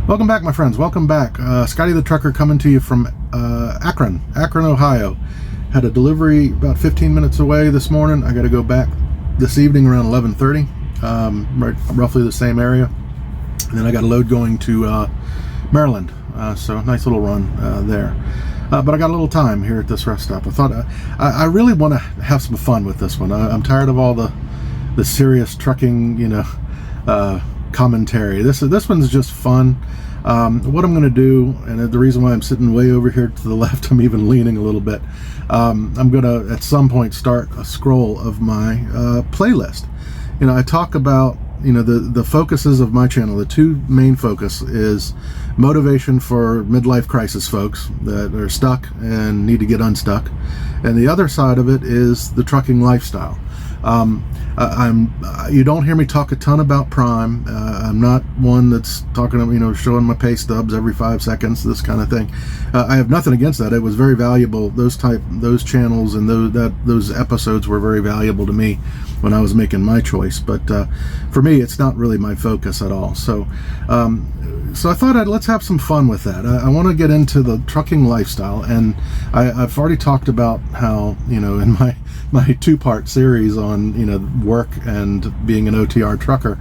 Welcome back, my friends. Welcome back. Scotty the Trucker coming to you from Akron, Ohio. Had a delivery about 15 minutes away this morning. I got to go back this evening around 11:30, roughly the same area. And then I got a load going to Maryland. So nice little run there. But I got a little time here at this rest stop. I thought I really want to have some fun with this one. I'm tired of all the serious trucking, commentary. This one's just fun. What I'm going to do, and the reason why I'm sitting way over here to the left, I'm even leaning a little bit. I'm going to at some point start a scroll of my playlist. I talk about the focuses of my channel. The two main focus is motivation for midlife crisis folks that are stuck and need to get unstuck, and the other side of it is the trucking lifestyle. You don't hear me talk a ton about Prime. I'm not one that's talking, showing my pay stubs every 5 seconds, this kind of thing. I have nothing against that. It was very valuable. Those channels and those episodes were very valuable to me when I was making my choice. But for me, it's not really my focus at all. So I thought let's have some fun with that. I want to get into the trucking lifestyle, and I've already talked about how, in my two-part series on work and being an OTR trucker,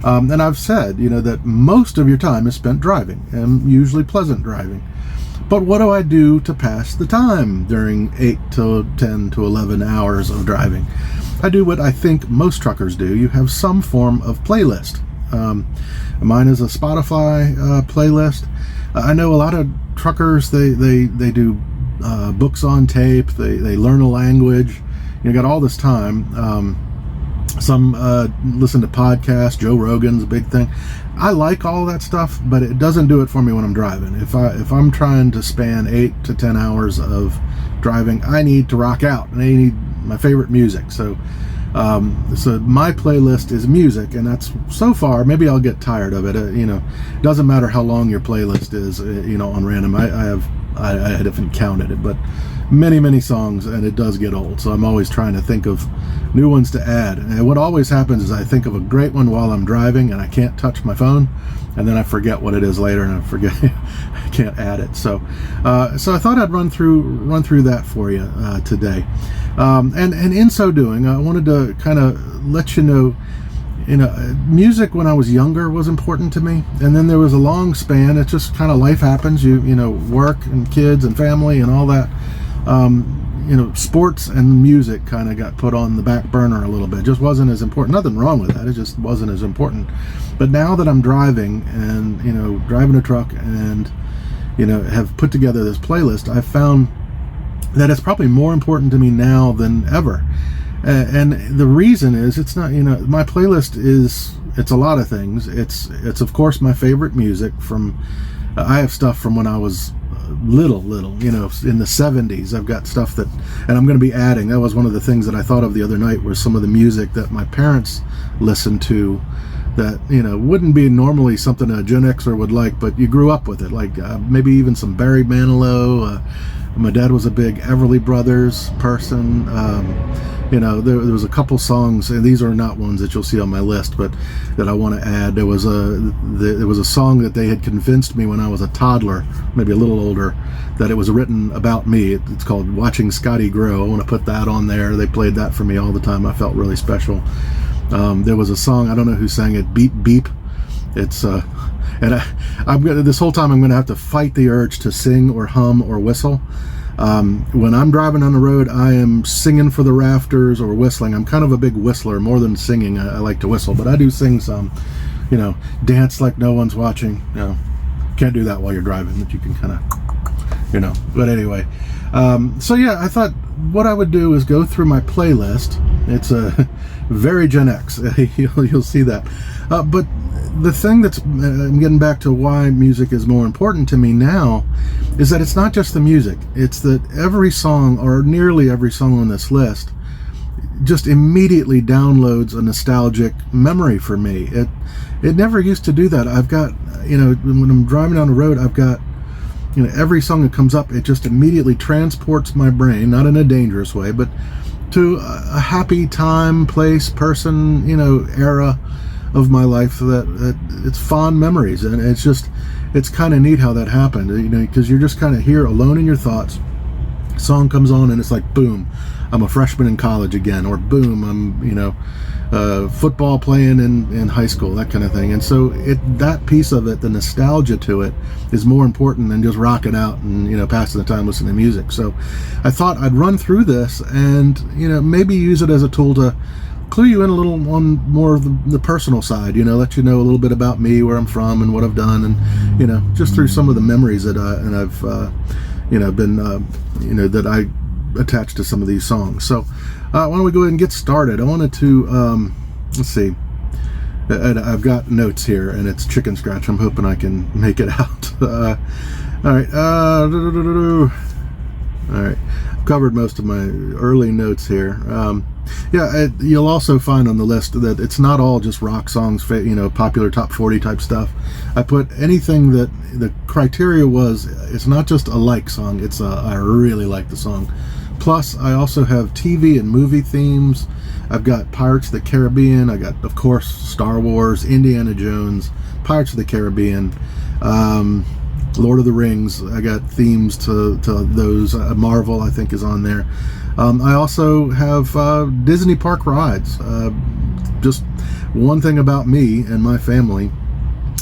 and I've said that most of your time is spent driving, and usually pleasant driving. But what do I do to pass the time during 8 to 10 to 11 hours of driving? I do what I think most truckers do. You have some form of playlist. Mine is a Spotify playlist. I know a lot of truckers, they do books on tape. They learn a language. You got all this time. Some listen to podcasts. Joe Rogan's a big thing. I like all that stuff, but it doesn't do it for me when I'm driving. If I'm trying to span 8 to 10 hours of driving, I need to rock out, and I need my favorite music. So my playlist is music, and that's, so far, maybe I'll get tired of it. It doesn't matter how long your playlist is. On random, I haven't counted it, but many songs, and it does get old. So I'm always trying to think of new ones to add. And what always happens is I think of a great one while I'm driving, and I can't touch my phone, and then I forget what it is later, and I forget I can't add it. So I thought I'd run through that for you today. And in so doing, I wanted to kind of let you know, music when I was younger was important to me, and then there was a long span. It's just kind of life happens. You work and kids and family and all that. Sports and music kind of got put on the back burner a little bit. It just wasn't as important. Nothing wrong with that. It just wasn't as important. But now that I'm driving and driving a truck and have put together this playlist, I've found that it's probably more important to me now than ever. And the reason is, it's not, my playlist it's a lot of things. It's of course my favorite music from, I have stuff from when I was little, in the 70s. I've got stuff that, and I'm going to be adding. That was one of the things that I thought of the other night, was some of the music that my parents listened to that, wouldn't be normally something a Gen Xer would like, but you grew up with it. Like maybe even some Barry Manilow. My dad was a big Everly Brothers person. There was a couple songs, and these are not ones that you'll see on my list, but that I want to add. There was a song that they had convinced me when I was a toddler, maybe a little older, that it was written about me. It's called Watching Scotty Grow. I want to put that on there. They played that for me all the time. I felt really special. There was a song, I don't know who sang it, Beep Beep. It's this whole time I'm going to have to fight the urge to sing or hum or whistle. When I'm driving on the road, I am singing for the rafters or whistling. I'm kind of a big whistler, more than singing. I like to whistle, but I do sing some. Dance like no one's watching. Can't do that while you're driving, but you can kind of, But anyway, I thought what I would do is go through my playlist. It's very Gen X. You'll see that. But the thing I'm getting back to why music is more important to me now, is that it's not just the music. It's that every song, or nearly every song on this list, just immediately downloads a nostalgic memory for me. It never used to do that. I've got, when I'm driving down the road, I've got, every song that comes up, it just immediately transports my brain, not in a dangerous way, but to a happy time, place, person, era of my life, that it's fond memories. And it's just, it's kind of neat how that happened, you know, because you're just kind of here alone in your thoughts. Song comes on and it's like, boom, I'm a freshman in college again, or boom, I'm, you know, football playing in high school, that kind of thing. And so that piece of it, the nostalgia to it, is more important than just rocking out and, you know, passing the time listening to music. So I thought I'd run through this and, you know, maybe use it as a tool to clue you in a little on more of the personal side, you know, let you know a little bit about me, where I'm from and what I've done, and, you know, just through some of the memories that I've you know, been you know, that I attached to some of these songs. So why don't we go ahead and get started? I wanted to let's see, I've got notes here and it's chicken scratch. I'm hoping I can make it out. All right, all right, I've covered most of my early notes here. Yeah, you'll also find on the list that it's not all just rock songs, you know, popular top 40 type stuff. I put anything that the criteria was, it's not just a like song, it's a I really like the song. Plus, I also have TV and movie themes. I've got Pirates of the Caribbean. I got, of course, Star Wars, Indiana Jones, Pirates of the Caribbean, Lord of the Rings. I got themes to those. Marvel, I think, is on there. I also have Disney park rides. Just one thing about me and my family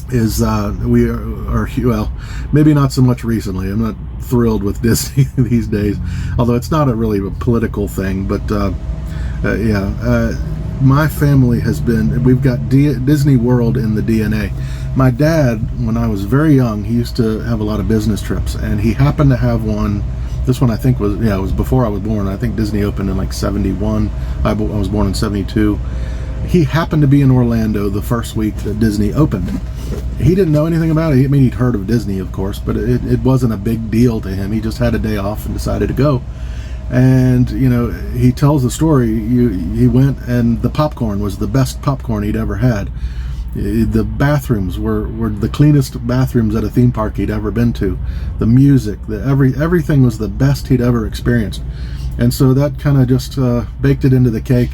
is we are, well, maybe not so much recently. I'm not thrilled with Disney these days, although it's not really a political thing. But yeah, my family has been, we've got Disney World in the DNA. My dad, when I was very young, he used to have a lot of business trips, and he happened to have one. This one I think was, yeah, it was before I was born. I think Disney opened in like 71. I was born in 72. He happened to be in Orlando the first week that Disney opened. He didn't know anything about it. I mean, he'd heard of Disney, of course, but it wasn't a big deal to him. He just had a day off and decided to go. And, you know, he tells the story. He went, and the popcorn was the best popcorn he'd ever had. The bathrooms were the cleanest bathrooms at a theme park he'd ever been to. The music, everything was the best he'd ever experienced. And so that kind of just baked it into the cake.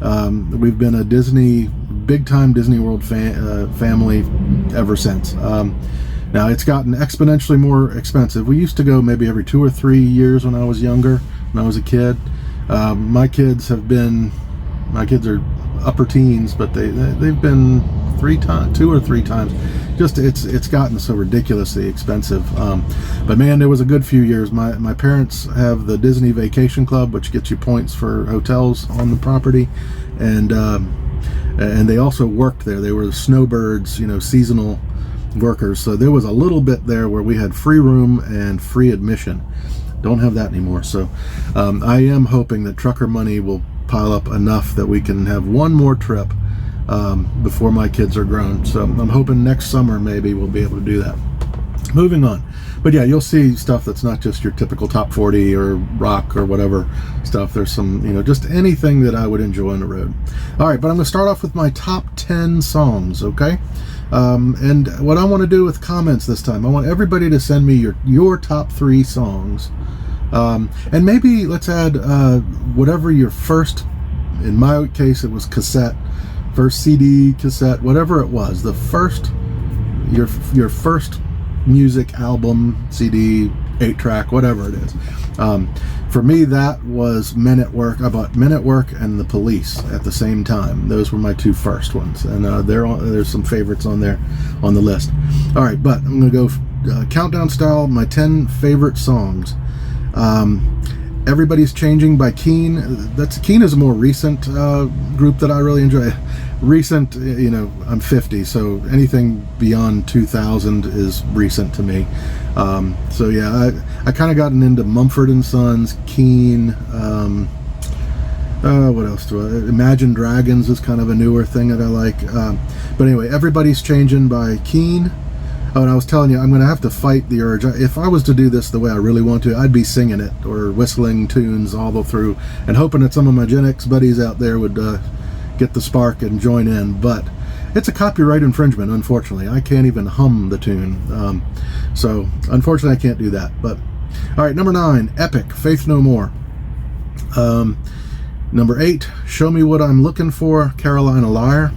We've been a big time Disney World family ever since. Now it's gotten exponentially more expensive. We used to go maybe every 2 or 3 years when I was younger, when I was a kid. My kids are upper teens, but they've been 2 or 3 times. Just it's gotten so ridiculously expensive. But man, there was a good few years. My parents have the Disney Vacation Club, which gets you points for hotels on the property, and they also worked there. They were snowbirds, you know, seasonal workers. So there was a little bit there where we had free room and free admission. Don't have that anymore. So I am hoping that trucker money will pile up enough that we can have one more trip before my kids are grown. So I'm hoping next summer maybe we'll be able to do that. Moving on. But yeah, you'll see stuff that's not just your typical top 40 or rock or whatever stuff. There's some, you know, just anything that I would enjoy on the road. All right, but I'm going to start off with my top 10 songs, okay? And what I want to do with comments this time, I want everybody to send me your top 3 songs. And maybe let's add whatever your first, in my case it was cassette, first CD, cassette, whatever it was, the first, your first music album, CD, 8-track, whatever it is. For me, that was Men at Work. I bought Men at Work and The Police at the same time. Those were my 2 first ones, and there's some favorites on there on the list. All right, but I'm going to go countdown style, my 10 favorite songs. Everybody's Changing by Keane. Keane is a more recent group that I really enjoy. Recent, you know, I'm 50, so anything beyond 2000 is recent to me. So yeah, I kind of gotten into Mumford & Sons, Keane. What else do I? Imagine Dragons is kind of a newer thing that I like. But anyway, Everybody's Changing by Keane. Oh, and I was telling you, I'm going to have to fight the urge. If I was to do this the way I really want to, I'd be singing it or whistling tunes all the through and hoping that some of my Gen X buddies out there would get the spark and join in. But it's a copyright infringement, unfortunately. I can't even hum the tune. So, unfortunately, I can't do that. But, all right, number 9, Epic, Faith No More. Number 8, Show Me What I'm Looking For, Carolina Liar.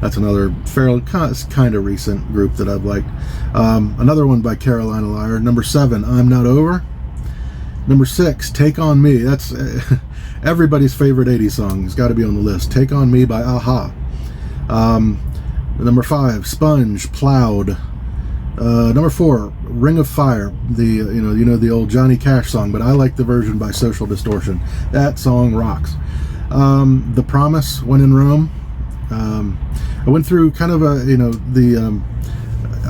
That's another fairly kind of recent group that I've liked. Another one by Carolina Lyre. Number 7, I'm Not Over. Number 6, Take On Me. That's everybody's favorite 80s song. It's got to be on the list. Take On Me by Aha. Number 5, Sponge, Plowed. Number 4, Ring of Fire. The old Johnny Cash song, but I like the version by Social Distortion. That song rocks. The Promise, When in Rome. I went through kind of I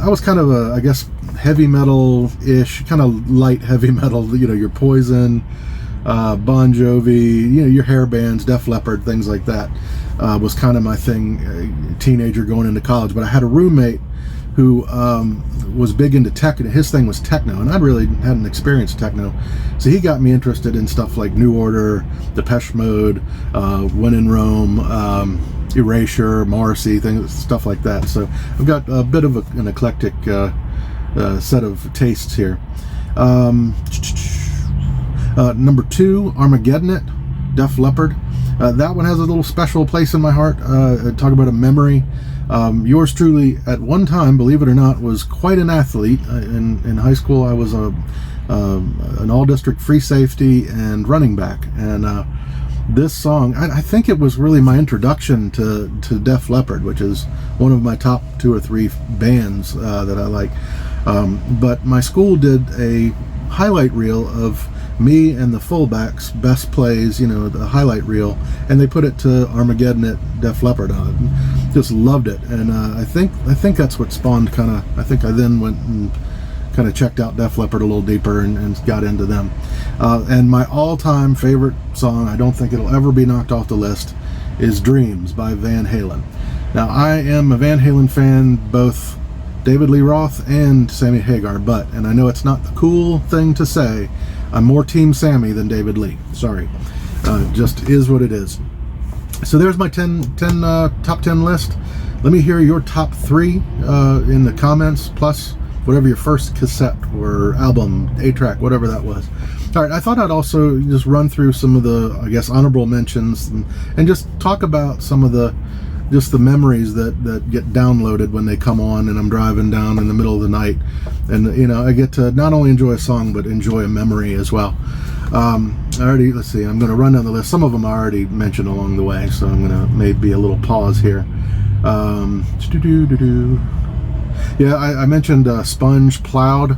was kind of I guess, heavy metal-ish, kind of light heavy metal, your Poison, Bon Jovi, your hair bands, Def Leppard, things like that, was kind of my thing, teenager going into college. But I had a roommate who was big into techno. His thing was techno, and I really hadn't experienced techno. So he got me interested in stuff like New Order, Depeche Mode, When in Rome, Erasure, Morrissey, stuff like that. So I've got a bit of an eclectic set of tastes here. Number 2, Armageddon It, Def Leppard. That one has a little special place in my heart. Talk about a memory. Yours truly, at one time, believe it or not, was quite an athlete. In high school, I was an all-district free safety and running back. And this song, I think it was really my introduction to Def Leppard, which is one of my top 2 or 3 bands that I like. But my school did a highlight reel of me and the fullbacks' best plays, the highlight reel, and they put it to Armageddon at Def Leppard on it. Just loved it, and I think that's what spawned I think I then went and kind of checked out Def Leppard a little deeper and got into them. And my all-time favorite song, I don't think it'll ever be knocked off the list, is Dreams by Van Halen. Now, I am a Van Halen fan, both David Lee Roth and Sammy Hagar, and I know it's not the cool thing to say, I'm more Team Sammy than David Lee. Sorry. Just is what it is. So there's my top 10 list. Let me hear your top 3 in the comments, plus whatever your first cassette or album, 8-track, whatever that was. All right, I thought I'd also just run through some of the, I guess, honorable mentions and just talk about some of the memories that get downloaded when they come on and I'm driving down in the middle of the night, and I get to not only enjoy a song but enjoy a memory as well. Let's see, I'm going to run down the list. Some of them I already mentioned along the way, so I'm going to maybe a little pause here. Yeah, I mentioned Sponge, Plowed.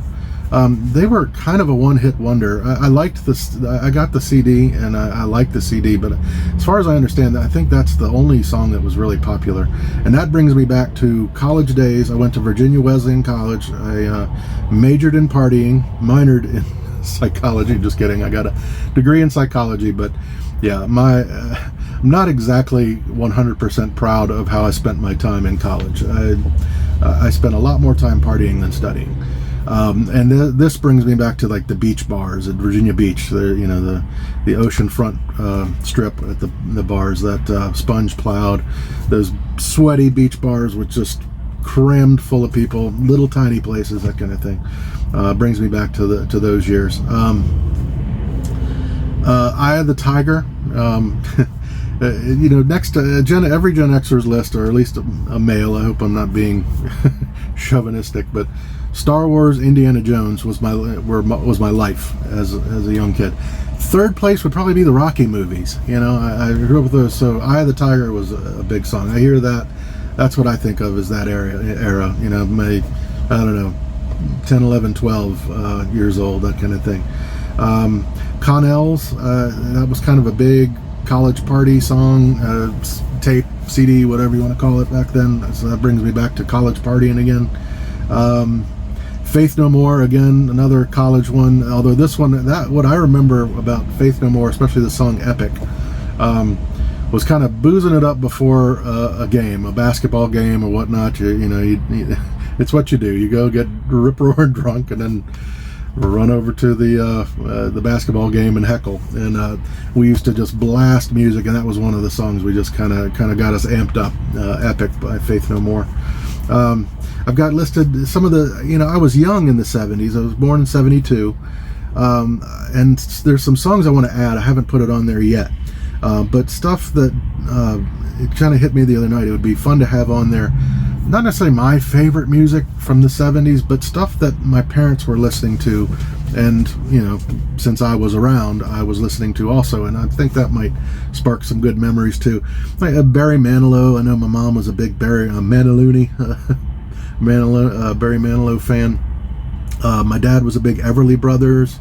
They were kind of a one-hit wonder. I liked this. I got the CD, and I liked the CD. But as far as I understand, I think that's the only song that was really popular. And that brings me back to college days. I went to Virginia Wesleyan College. I majored in partying, minored in psychology. Just kidding. I got a degree in psychology, but yeah, I'm not exactly 100% proud of how I spent my time in college. I spent a lot more time partying than studying. And this brings me back to like the beach bars at Virginia Beach, the oceanfront strip at the bars, that Sponge, Plowed, those sweaty beach bars with just crammed full of people, little tiny places, that kind of thing. Brings me back to those years. Eye of the Tiger. Next to every Gen Xer's list, or at least a male. I hope I'm not being chauvinistic, but Star Wars, Indiana Jones was my life as a young kid. Third place would probably be the Rocky movies. I grew up with those. So Eye of the Tiger was a big song. I hear that. That's what I think of as that era. My, I don't know, 10, 11, 12 years old, that kind of thing. Connell's, that was kind of a big college party song, tape, CD, whatever you want to call it back then. So that brings me back to college partying again. Faith No More, again, another college one. Although this one, what I remember about Faith No More, especially the song Epic, was kind of boozing it up before a game, a basketball game or whatnot. It's what you do. You go get rip-roaring drunk and then run over to the basketball game and heckle. And we used to just blast music, and that was one of the songs we just kind of got us amped up. Epic by Faith No More. I've got listed some of the, I was young in the 70s. I was born in 72. And there's some songs I want to add. I haven't put it on there yet. But stuff that it kind of hit me the other night. It would be fun to have on there, not necessarily my favorite music from the 70s, but stuff that my parents were listening to, and since I was around, I was listening to also, and I think that might spark some good memories too. Like Barry Manilow. I know my mom was a big Barry Manilow Barry Manilow fan. My dad was a big Everly Brothers.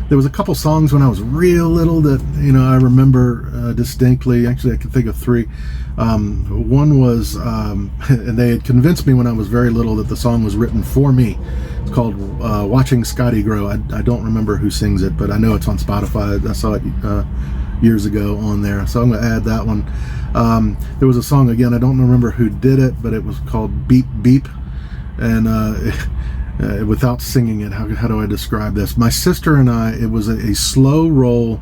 There was a couple songs when I was real little that I remember distinctly. Actually, I can think of three. One was, and they had convinced me when I was very little that the song was written for me. It's called "Watching Scotty Grow." I don't remember who sings it, but I know it's on Spotify. I saw it years ago on there, so I'm going to add that one. There was a song, again, I don't remember who did it, but it was called "Beep Beep," and without singing it, how do I describe this? My sister and I, it was a slow roll,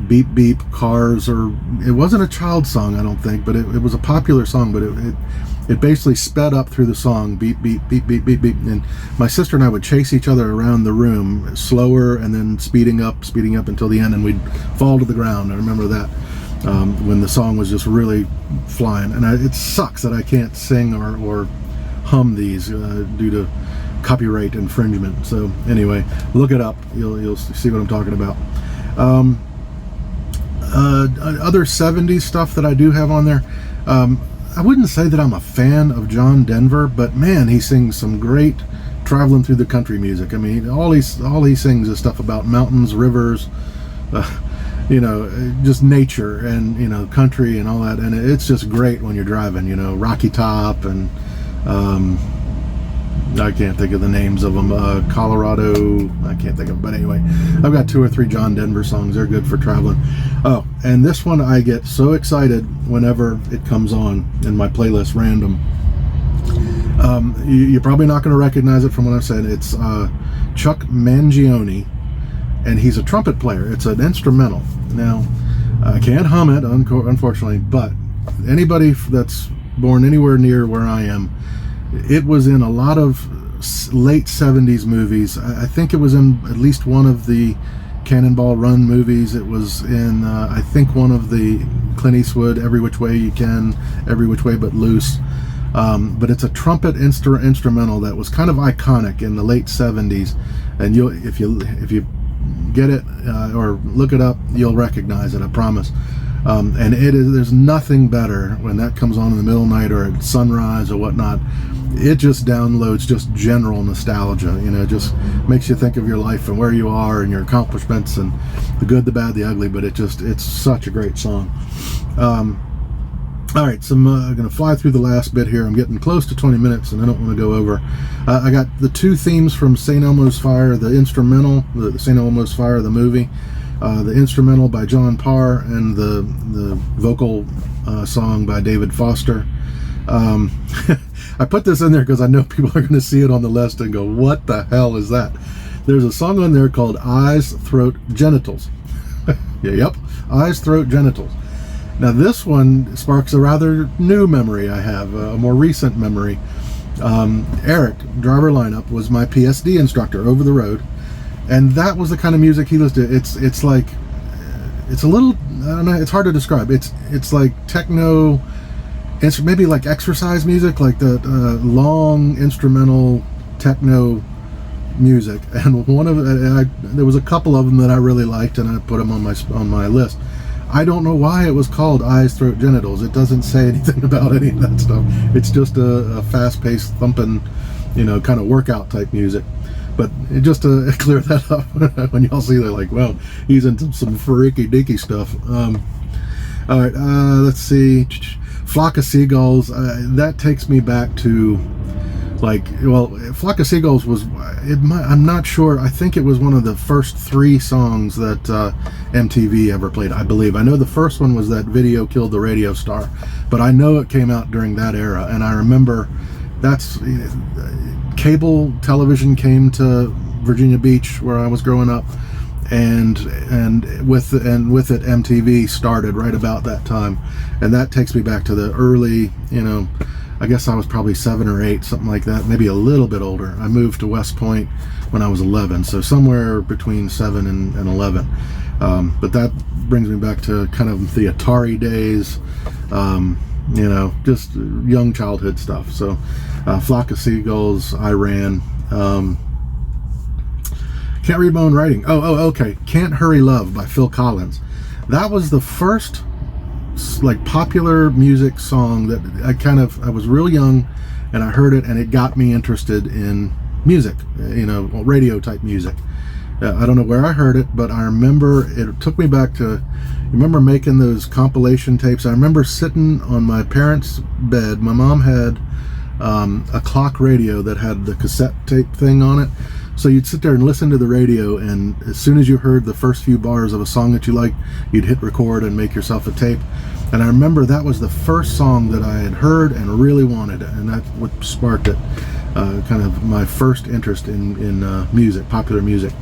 beep beep cars, or it wasn't a child song, I don't think, but it was a popular song, but it basically sped up through the song, beep beep beep beep beep beep, and my sister and I would chase each other around the room, slower and then speeding up until the end, and we'd fall to the ground. I remember that when the song was just really flying, and it sucks that I can't sing or hum these due to copyright infringement. So anyway, look it up. You'll see what I'm talking about. Other 70s stuff that I do have on there. I wouldn't say that I'm a fan of John Denver, but man, he sings some great traveling through the country music. I mean, all he sings is stuff about mountains, rivers, just nature and country and all that. And it's just great when you're driving. Rocky Top and I can't think of the names of them. Colorado, I can't think of them. But anyway, I've got 2 or 3 John Denver songs. They're good for traveling. Oh, and this one I get so excited whenever it comes on in my playlist, random. You're probably not going to recognize it from what I've said. It's Chuck Mangione, and he's a trumpet player. It's an instrumental. Now, I can't hum it, unfortunately, but anybody that's born anywhere near where I am, it was in a lot of late 70s movies. I think it was in at least one of the Cannonball Run movies. It was in, I think, one of the Clint Eastwood, Every Which Way You Can, Every Which Way But Loose. But it's a trumpet instrumental that was kind of iconic in the late 70s. And if you get it or look it up, you'll recognize it, I promise. And there's nothing better when that comes on in the middle of the night or at sunrise or whatnot. It just downloads just general nostalgia. Just makes you think of your life and where you are and your accomplishments and the good, the bad, the ugly. But it's such a great song. All right, so I'm going to fly through the last bit here. I'm getting close to 20 minutes, and I don't want to go over. I got the 2 themes from St. Elmo's Fire, the instrumental, the St. Elmo's Fire, the movie. The instrumental by John Parr, and the vocal song by David Foster. I put this in there because I know people are going to see it on the list and go, what the hell is that? There's a song on there called Eyes, Throat, Genitals. Yep, Eyes, Throat, Genitals. Now this one sparks a rather new memory I have, a more recent memory. Eric, driver lineup, was my PSD instructor over the road. And that was the kind of music he listened to. It's like, it's a little, I don't know, it's hard to describe. It's like techno, it's maybe like exercise music, like the long instrumental techno music. And there was a couple of them that I really liked, and I put them on my list. I don't know why it was called Eyes, Throat, Genitals. It doesn't say anything about any of that stuff. It's just a fast-paced, thumping, kind of workout type music. But just to clear that up, when y'all see that, like, well, he's into some freaky deaky stuff. All right, let's see. Flock of Seagulls. That takes me back to, Flock of Seagulls was, I'm not sure, I think it was one of the first 3 songs that MTV ever played, I believe. I know the first one was that Video Killed the Radio Star, but I know it came out during that era, and I remember cable television came to Virginia Beach where I was growing up, and with it MTV started right about that time, and that takes me back to the early, I guess I was probably 7 or 8, something like that, maybe a little bit older. I moved to West Point when I was 11, so somewhere between 7 and 11. But that brings me back to kind of the Atari days, you know, just young childhood stuff. So Flock of Seagulls, I Ran. Can't Read My Own Writing. Okay. Can't Hurry Love by Phil Collins. That was the first like popular music song that I was real young and I heard it and it got me interested in music, you know, radio type music. I don't know where I heard it, but I remember it took me back to, you remember making those compilation tapes. I remember sitting on my parents' bed. My mom had a clock radio that had the cassette tape thing on it. So you'd sit there and listen to the radio, and as soon as you heard the first few bars of a song that you liked, you'd hit record and make yourself a tape. And I remember that was the first song that I had heard and really wanted, and that's what sparked it, kind of my first interest in music, popular music.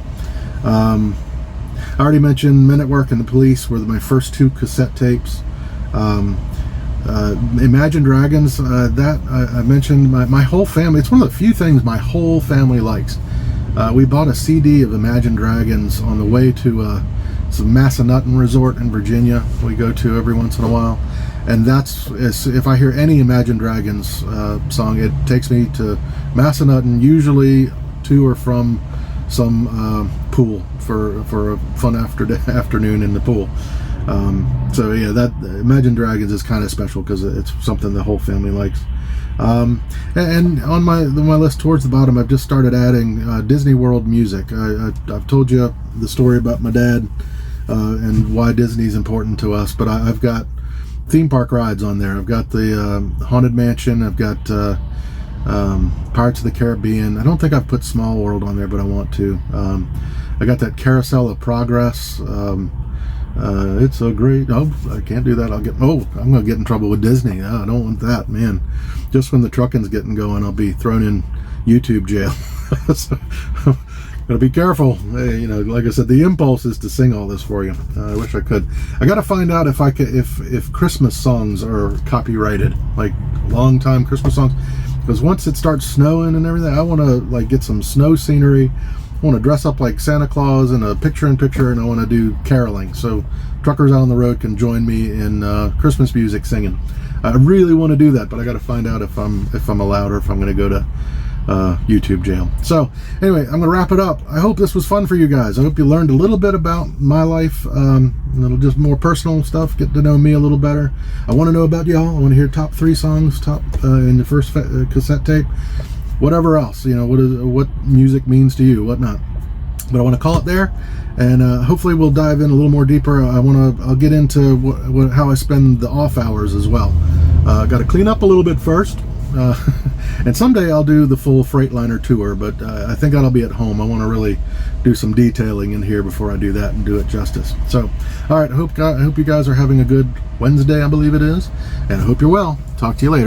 I already mentioned Men at Work and the Police were my first two cassette tapes. Imagine Dragons, that I mentioned, my whole family, it's one of the few things my whole family likes. We bought a CD of Imagine Dragons on the way to some Massanutten Resort in Virginia we go to every once in a while, and that's, if I hear any Imagine Dragons song, it takes me to Massanutten, usually to or from some pool for a fun afternoon in the pool. So yeah, that Imagine Dragons is kind of special because it's something the whole family likes. And on my list towards the bottom, I've just started adding Disney World music. I've told you the story about my dad and why Disney's important to us, but I've got theme park rides on there. I've got the Haunted Mansion. I've got Pirates of the Caribbean. I don't think I've put Small World on there, but I want to. I got that Carousel of Progress. It's a great, I can't do that. I'm going to get in trouble with Disney. I don't want that, man. Just when the trucking's getting going, I'll be thrown in YouTube jail. So, gotta be careful. Hey, you know, like I said, the impulse is to sing all this for you. I wish I could. I gotta find out if I could, if Christmas songs are copyrighted, like long time Christmas songs. Because once it starts snowing and everything, I want to like get some snow scenery. I want to dress up like Santa Claus in a picture-in-picture, and I want to do caroling, so truckers out on the road can join me in Christmas music singing. I really want to do that, but I got to find out if I'm allowed or if I'm going to go to YouTube jail. So anyway, I'm going to wrap it up. I hope this was fun for you guys. I hope you learned a little bit about my life, a little just more personal stuff, get to know me a little better. I want to know about y'all. I want to hear top 3 songs, in the first cassette tape. Whatever else, you know, what music means to you, whatnot. But I want to call it there, and hopefully we'll dive in a little more deeper. I'll get into how I spend the off hours as well. Got to clean up a little bit first, and someday I'll do the full Freightliner tour. But I think that'll be at home. I want to really do some detailing in here before I do that and do it justice. So, all right, I hope you guys are having a good Wednesday, I believe it is, and I hope you're well. Talk to you later.